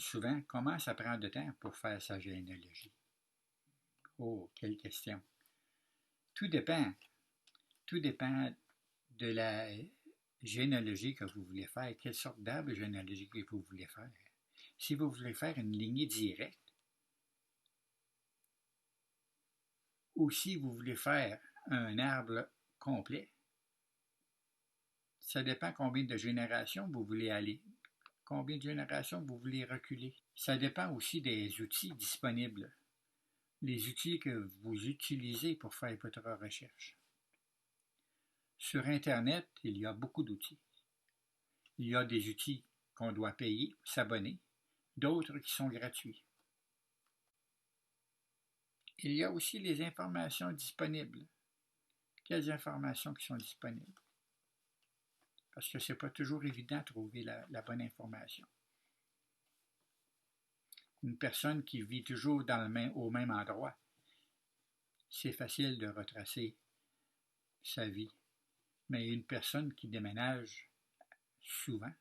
souvent comment ça prend de temps pour faire sa généalogie. Oh, quelle question. Tout dépend. Tout dépend de la généalogie que vous voulez faire. Quelle sorte d'arbre généalogique que vous voulez faire. Si vous voulez faire une lignée directe, ou si vous voulez faire un arbre complet, ça dépend combien de générations vous voulez aller, combien de générations vous voulez reculer. Ça dépend aussi des outils disponibles, les outils que vous utilisez pour faire votre recherche. Sur Internet, il y a beaucoup d'outils. Il y a des outils qu'on doit payer, s'abonner, d'autres qui sont gratuits. Il y a aussi les informations disponibles. Quelles informations qui sont disponibles? Parce que ce n'est pas toujours évident de trouver la bonne information. Une personne qui vit toujours au même endroit, c'est facile de retracer sa vie. Mais une personne qui déménage souvent,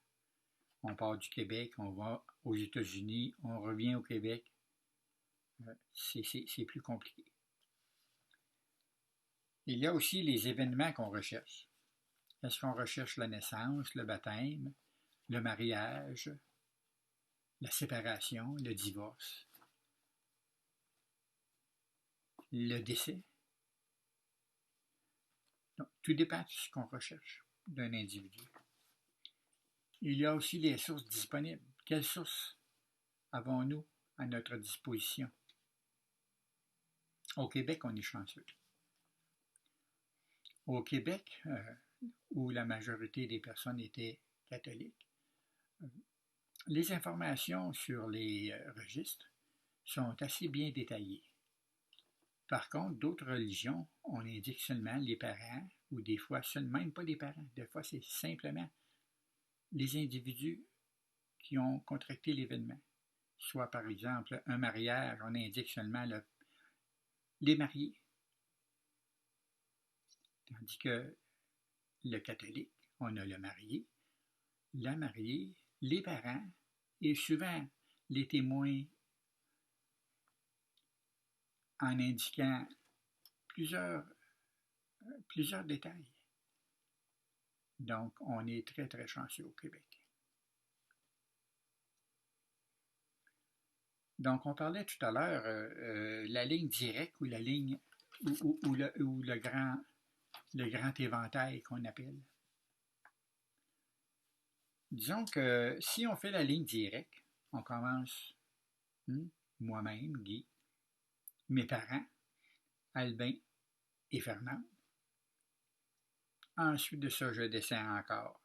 on part du Québec, on va aux États-Unis, on revient au Québec, c'est plus compliqué. Il y a aussi les événements qu'on recherche. Est-ce qu'on recherche la naissance, le baptême, le mariage, la séparation, le divorce, le décès? Donc, tout dépend de ce qu'on recherche d'un individu. Il y a aussi les sources disponibles. Quelles sources avons-nous à notre disposition? Au Québec, on est chanceux. Au Québec, où la majorité des personnes étaient catholiques, les informations sur les registres sont assez bien détaillées. Par contre, d'autres religions, on indique seulement les parents, ou des fois, même pas les parents. Des fois, c'est simplement les individus qui ont contracté l'événement. Soit, par exemple, un mariage, on indique seulement les mariés. Tandis que le catholique, on a le marié, la mariée, les parents et souvent les témoins en indiquant plusieurs détails. Donc, on est très, très chanceux au Québec. Donc, on parlait tout à l'heure la ligne directe ou la ligne ou le grand éventail qu'on appelle. Disons que si on fait la ligne directe, on commence moi-même, Guy, mes parents, Albin et Fernande. Ensuite de ça, je descends encore,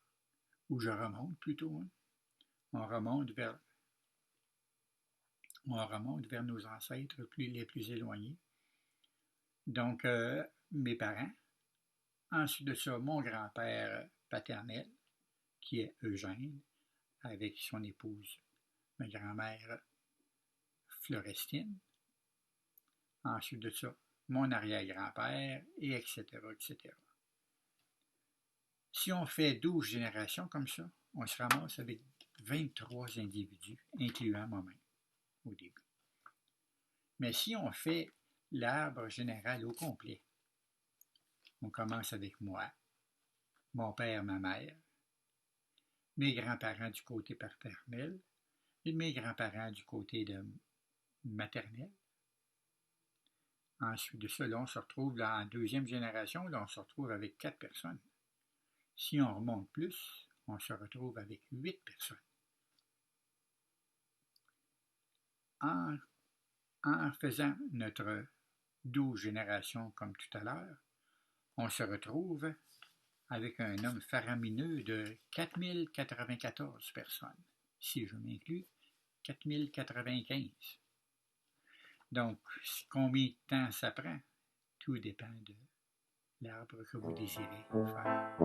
ou je remonte plutôt. On remonte vers nos ancêtres les plus éloignés. Donc, mes parents. Ensuite de ça, mon grand-père paternel, qui est Eugène, avec son épouse, ma grand-mère Florestine. Ensuite de ça, mon arrière-grand-père, et etc., etc. Si on fait 12 générations comme ça, on se ramasse avec 23 individus, incluant moi-même, au début. Mais si on fait l'arbre général au complet, on commence avec moi, mon père, ma mère, mes grands-parents du côté paternel et mes grands-parents du côté maternel. Ensuite de ça, là, on se retrouve en deuxième génération, là, on se retrouve avec 4 personnes. Si on remonte plus, on se retrouve avec 8 personnes. En faisant notre 12 générations comme tout à l'heure, on se retrouve avec un nombre faramineux de 4094 personnes. Si je m'inclus, 4095. Donc, combien de temps ça prend? Tout dépend de l'arbre que vous désirez faire.